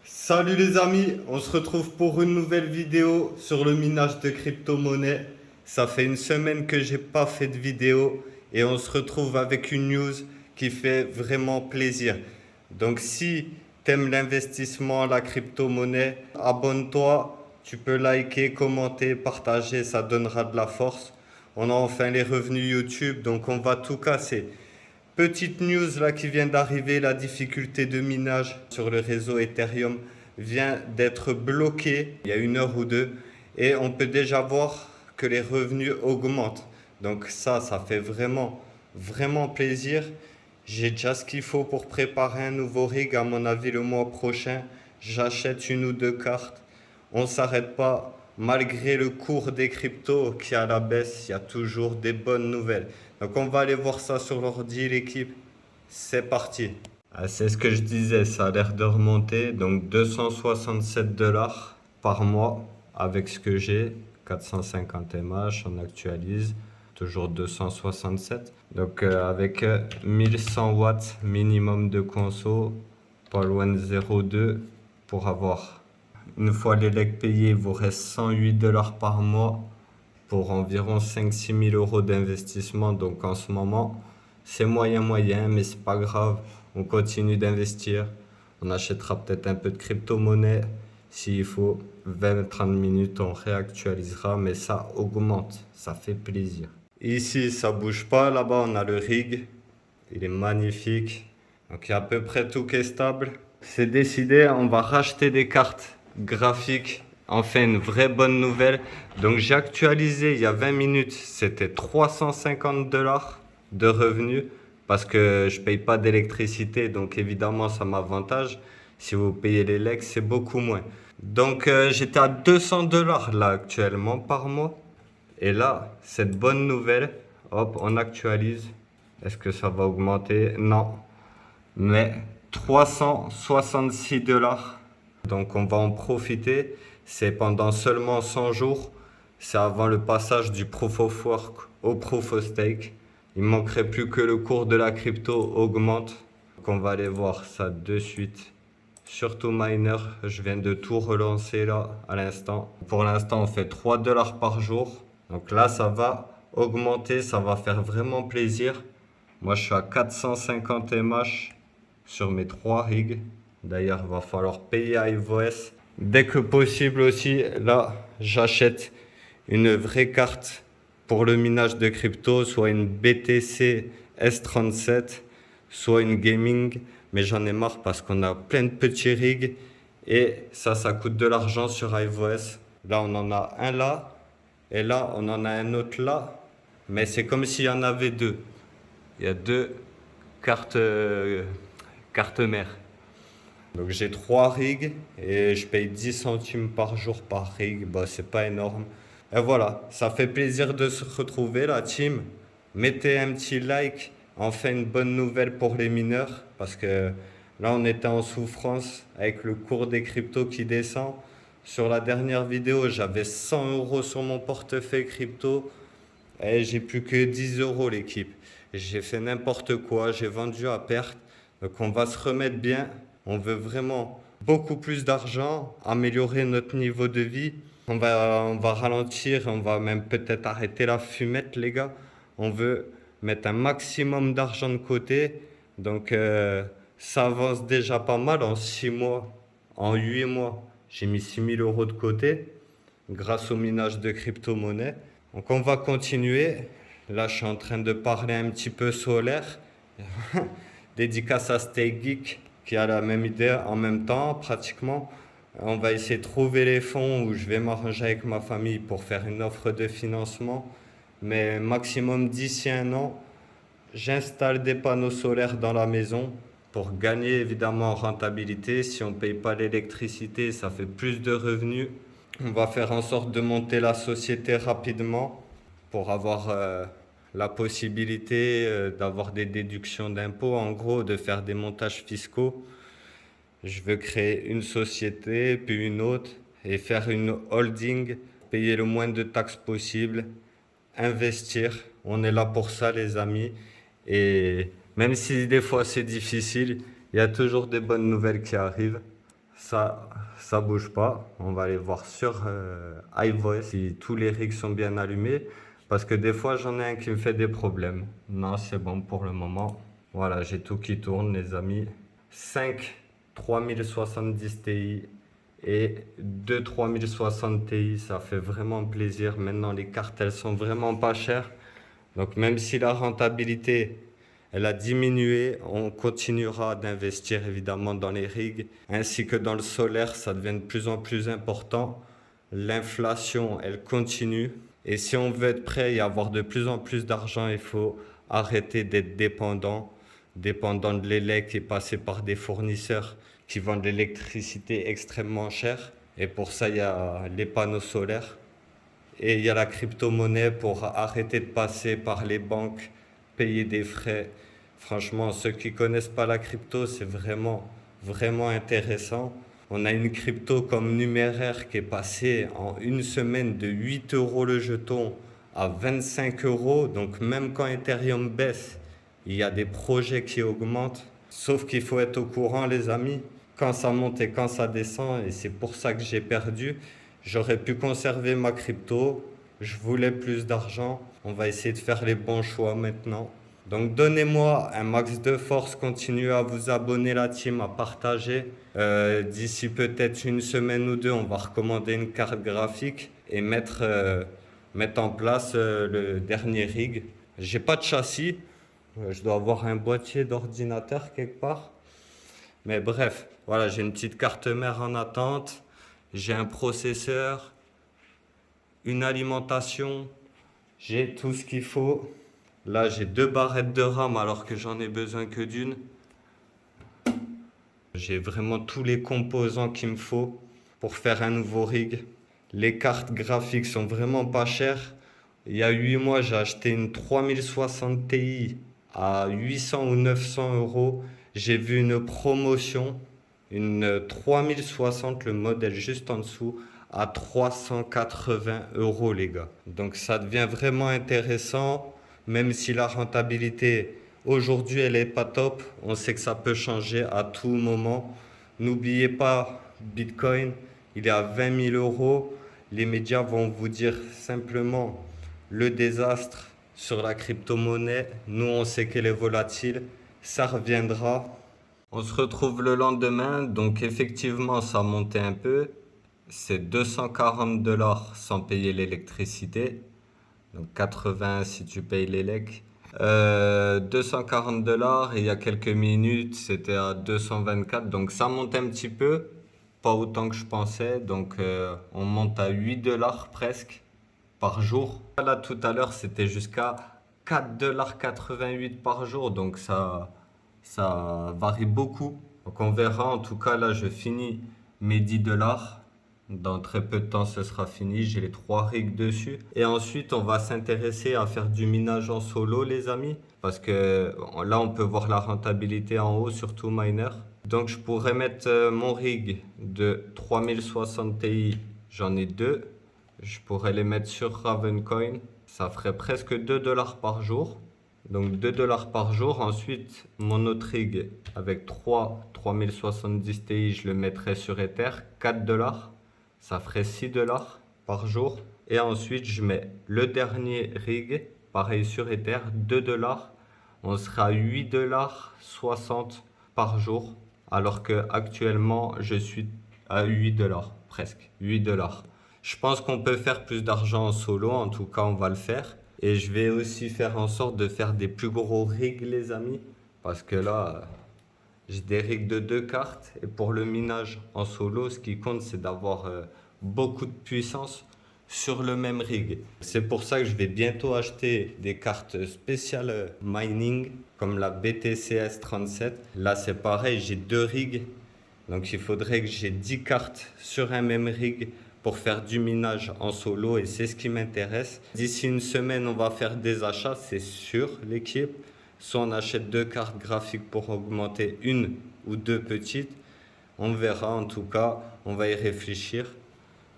Salut les amis, on se retrouve pour une nouvelle vidéo sur le minage de crypto-monnaies. Ça fait une semaine que j'ai pas fait de vidéo et on se retrouve avec une news qui fait vraiment plaisir. Donc si t'aimes l'investissement, la crypto-monnaie, abonne-toi, tu peux liker, commenter, partager, ça donnera de la force. On a enfin les revenus YouTube, donc on va tout casser. Petite news là qui vient d'arriver, la difficulté de minage sur le réseau Ethereum vient d'être bloquée il y a une heure ou deux et on peut déjà voir que les revenus augmentent. Donc ça fait vraiment plaisir. J'ai déjà ce qu'il faut pour préparer un nouveau rig. À mon avis, le mois prochain, j'achète une ou deux cartes. On ne s'arrête pas. Malgré le cours des cryptos qui est à la baisse, il y a toujours des bonnes nouvelles. Donc on va aller voir ça sur l'ordi, l'équipe. C'est parti. Ah, c'est ce que je disais, ça a l'air de remonter. Donc 267 dollars par mois avec ce que j'ai. 450 mH, on actualise. Toujours 267. Donc avec 1100 watts minimum de conso, pas loin de 0,2 pour avoir. Une fois les legs payés, il vous reste 108 dollars par mois pour environ 5-6 000 euros d'investissement. Donc en ce moment, c'est moyen, mais c'est pas grave. On continue d'investir. On achètera peut-être un peu de crypto-monnaie. S'il faut 20-30 minutes, on réactualisera, mais ça augmente. Ça fait plaisir. Ici, ça bouge pas. Là-bas, on a le rig. Il est magnifique. Donc il y a à peu près tout qui est stable. C'est décidé, on va racheter des cartes graphiques. Enfin, une vraie bonne nouvelle. Donc j'ai actualisé il y a 20 minutes, c'était 350 dollars de revenus parce que je paye pas d'électricité, donc évidemment ça m'avantage. Si vous payez les legs, c'est beaucoup moins. Donc j'étais à 200 dollars là actuellement par mois. Et là, cette bonne nouvelle, hop, on actualise. Est-ce que ça va augmenter? Non. Mais 366 dollars. Donc on va en profiter. C'est pendant seulement 100 jours. C'est avant le passage du Proof of Work au Proof of Stake. Il manquerait plus que le cours de la crypto augmente. Donc on va aller voir ça de suite. Surtout Miner, je viens de tout relancer là à l'instant. Pour l'instant, on fait 3 dollars par jour. Donc là, ça va augmenter, ça va faire vraiment plaisir. Moi, je suis à 450 mH sur mes 3 rigs. D'ailleurs, il va falloir payer à IVOS. Dès que possible aussi, là, j'achète une vraie carte pour le minage de crypto, soit une BTC S37, soit une gaming. Mais j'en ai marre parce qu'on a plein de petits rigs et ça coûte de l'argent sur IVOS. Là, on en a un là et là, on en a un autre là. Mais c'est comme s'il y en avait deux. Il y a deux cartes, cartes mères. Donc j'ai 3 rigs et je paye 10 centimes par jour par rig. Bah, c'est pas énorme. Et voilà, ça fait plaisir de se retrouver la team. Mettez un petit like. Enfin une bonne nouvelle pour les mineurs parce que là on était en souffrance avec le cours des cryptos qui descend. Sur la dernière vidéo, j'avais 100 euros sur mon portefeuille crypto et j'ai plus que 10 euros l'équipe. J'ai fait n'importe quoi, j'ai vendu à perte. Donc on va se remettre bien. On veut vraiment beaucoup plus d'argent, améliorer notre niveau de vie. On va ralentir, on va même peut-être arrêter la fumette, les gars. On veut mettre un maximum d'argent de côté. Donc ça avance déjà pas mal en 6 mois. En 8 mois, j'ai mis 6 000 euros de côté grâce au minage de crypto-monnaie. Donc on va continuer. Là, je suis en train de parler un petit peu solaire. Dédicace à Stay Geek qui a la même idée en même temps, pratiquement. On va essayer de trouver les fonds où je vais m'arranger avec ma famille pour faire une offre de financement. Mais maximum d'ici un an, j'installe des panneaux solaires dans la maison pour gagner évidemment en rentabilité. Si on ne paye pas l'électricité, ça fait plus de revenus. On va faire en sorte de monter la société rapidement pour avoir la possibilité d'avoir des déductions d'impôts, en gros, de faire des montages fiscaux. Je veux créer une société, puis une autre, et faire une holding, payer le moins de taxes possible, investir. On est là pour ça, les amis. Et même si des fois c'est difficile, il y a toujours des bonnes nouvelles qui arrivent. ça bouge pas. On va aller voir sur iVoice si tous les rigs sont bien allumés. Parce que des fois, j'en ai un qui me fait des problèmes. Non, c'est bon pour le moment. Voilà, j'ai tout qui tourne, les amis. 5 3070 Ti et 2 3060 Ti, ça fait vraiment plaisir. Maintenant, les cartes, elles sont vraiment pas chères. Donc, même si la rentabilité, elle a diminué, on continuera d'investir évidemment dans les rigs, ainsi que dans le solaire, ça devient de plus en plus important. L'inflation, elle continue. Et si on veut être prêt et avoir de plus en plus d'argent, il faut arrêter d'être dépendant de l'élec et passer par des fournisseurs qui vendent l'électricité extrêmement chère. Et pour ça, il y a les panneaux solaires. Et il y a la crypto-monnaie pour arrêter de passer par les banques, payer des frais. Franchement, ceux qui connaissent pas la crypto, c'est vraiment intéressant. On a une crypto comme Numéraire qui est passée en une semaine de 8 euros le jeton à 25 euros. Donc même quand Ethereum baisse, il y a des projets qui augmentent. Sauf qu'il faut être au courant, les amis, quand ça monte et quand ça descend. Et c'est pour ça que j'ai perdu. J'aurais pu conserver ma crypto. Je voulais plus d'argent. On va essayer de faire les bons choix maintenant. Donc donnez-moi un max de force, continuez à vous abonner la team, à partager. D'ici peut-être une semaine ou deux, on va recommander une carte graphique et mettre en place le dernier rig. J'ai pas de châssis, je dois avoir un boîtier d'ordinateur quelque part. Mais bref, voilà, j'ai une petite carte mère en attente, j'ai un processeur, une alimentation, j'ai tout ce qu'il faut. Là, j'ai 2 barrettes de RAM alors que j'en ai besoin que d'une. J'ai vraiment tous les composants qu'il me faut pour faire un nouveau rig. Les cartes graphiques sont vraiment pas chères. Il y a 8 mois, j'ai acheté une 3060 Ti à 800 ou 900 euros. J'ai vu une promotion, une 3060, le modèle juste en dessous, à 380 euros, les gars. Donc ça devient vraiment intéressant. Même si la rentabilité aujourd'hui elle est pas top, on sait que ça peut changer à tout moment. N'oubliez pas, Bitcoin, il est à 20 000 euros. Les médias vont vous dire simplement le désastre sur la crypto-monnaie. Nous, on sait qu'elle est volatile, ça reviendra. On se retrouve le lendemain, donc effectivement, ça a monté un peu. C'est 240 $ sans payer l'électricité. Donc 80 si tu payes l'élec. 240 $ et il y a quelques minutes c'était à 224. Donc ça monte un petit peu, pas autant que je pensais. Donc on monte à 8 $ presque par jour. Là tout à l'heure c'était jusqu'à 4,88 $ par jour. Donc ça varie beaucoup. Donc on verra. En tout cas là je finis mes 10 $. Dans très peu de temps, ce sera fini. J'ai les 3 rigs dessus. Et ensuite, on va s'intéresser à faire du minage en solo, les amis. Parce que là, on peut voir la rentabilité en haut, surtout miner. Donc, je pourrais mettre mon rig de 3060 Ti. J'en ai 2. Je pourrais les mettre sur Ravencoin. Ça ferait presque 2 $ par jour. Donc 2 $ par jour. Ensuite, mon autre rig avec 3 3070 Ti, je le mettrais sur Ether. 4 $. Ça ferait 6 $ par jour. Et ensuite, je mets le dernier rig, pareil sur Ether, 2 $. On sera à 8 $ par jour. Alors que actuellement, je suis à 8 $, presque 8 $. Je pense qu'on peut faire plus d'argent en solo. En tout cas, on va le faire. Et je vais aussi faire en sorte de faire des plus gros rigs, les amis. Parce que là, j'ai des rigs de 2 cartes. Et pour le minage en solo, ce qui compte, c'est d'avoir beaucoup de puissance sur le même rig. C'est pour ça que je vais bientôt acheter des cartes spéciales mining, comme la BTC S37. Là, c'est pareil, j'ai 2 rigs. Donc, il faudrait que j'ai 10 cartes sur un même rig pour faire du minage en solo. Et c'est ce qui m'intéresse. D'ici une semaine, on va faire des achats, c'est sûr, l'équipe. Soit on achète 2 cartes graphiques pour augmenter une ou 2 petites. On verra, en tout cas, on va y réfléchir.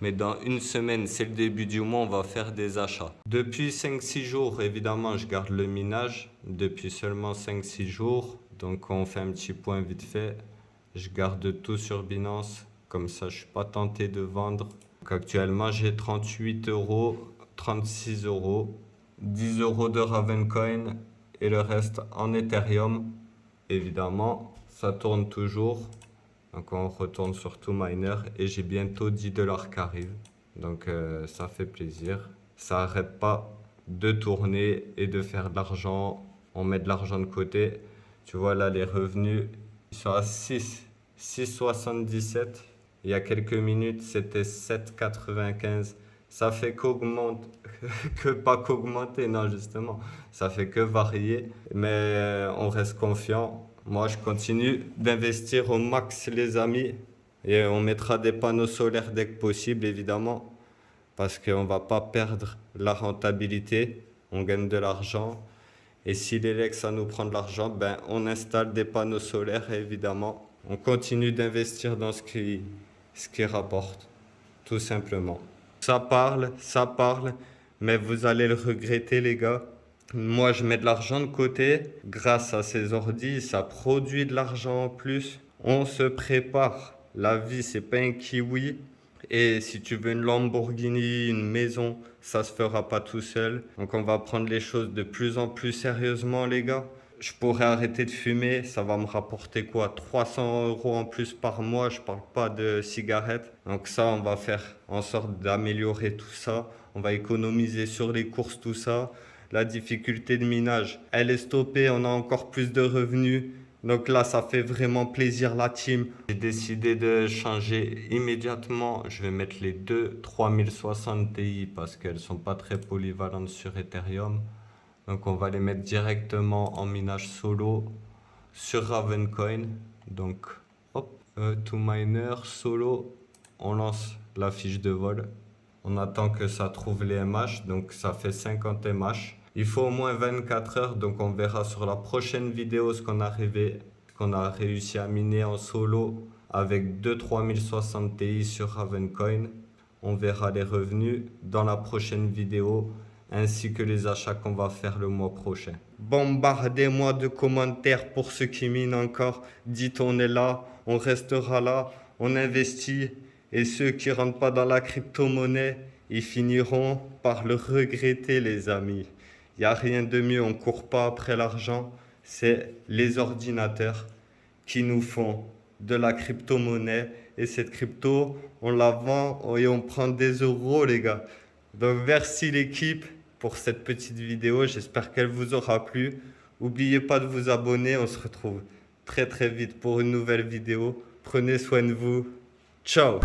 Mais dans une semaine, c'est le début du mois, on va faire des achats. Depuis 5-6 jours, évidemment, je garde le minage. Depuis seulement 5-6 jours. Donc, on fait un petit point vite fait. Je garde tout sur Binance. Comme ça, je suis pas tenté de vendre. Donc, actuellement, j'ai 38 euros, 36 euros, 10 euros de Ravencoin et le reste en Ethereum. Évidemment, ça tourne toujours. Donc on retourne sur TwoMiner et j'ai bientôt 10 dollars qui arrivent. Donc ça fait plaisir. Ça n'arrête pas de tourner et de faire de l'argent. On met de l'argent de côté. Tu vois là, les revenus, ils sont à 6,77. Il y a quelques minutes, c'était 7,95. Ça fait qu'augmenter, que pas qu'augmenter, non justement. Ça fait que varier. Mais on reste confiant. Moi, je continue d'investir au max, les amis. Et on mettra des panneaux solaires dès que possible, évidemment. Parce qu'on ne va pas perdre la rentabilité. On gagne de l'argent. Et si l'élec, ça nous prend de l'argent, ben, on installe des panneaux solaires, évidemment. On continue d'investir dans ce qui rapporte, tout simplement. Ça parle, mais vous allez le regretter, les gars. Moi, je mets de l'argent de côté. Grâce à ces ordis, ça produit de l'argent en plus. On se prépare. La vie, c'est pas un kiwi. Et si tu veux une Lamborghini, une maison, ça se fera pas tout seul. Donc, on va prendre les choses de plus en plus sérieusement, les gars. Je pourrais arrêter de fumer. Ça va me rapporter quoi? 300 euros en plus par mois. Je parle pas de cigarettes. Donc, ça, on va faire en sorte d'améliorer tout ça. On va économiser sur les courses, tout ça. La difficulté de minage, elle est stoppée, on a encore plus de revenus. Donc là, ça fait vraiment plaisir la team. J'ai décidé de changer immédiatement. Je vais mettre les deux 3060 Ti parce qu'elles sont pas très polyvalentes sur Ethereum. Donc on va les mettre directement en minage solo sur Ravencoin. Donc hop, TwoMiner solo, on lance la fiche de vol. On attend que ça trouve les MH, donc ça fait 50 MH. Il faut au moins 24 heures, donc on verra sur la prochaine vidéo ce qu'on a réussi à miner en solo avec 2 3060 Ti sur Ravencoin. On verra les revenus dans la prochaine vidéo, ainsi que les achats qu'on va faire le mois prochain. Bombardez-moi de commentaires pour ceux qui minent encore. Dites on est là, on restera là, on investit. Et ceux qui ne rentrent pas dans la crypto-monnaie, ils finiront par le regretter, les amis. Il n'y a rien de mieux, on ne court pas après l'argent. C'est les ordinateurs qui nous font de la crypto-monnaie. Et cette crypto, on la vend et on prend des euros, les gars. Donc, merci l'équipe pour cette petite vidéo. J'espère qu'elle vous aura plu. N'oubliez pas de vous abonner. On se retrouve très très vite pour une nouvelle vidéo. Prenez soin de vous. Ciao!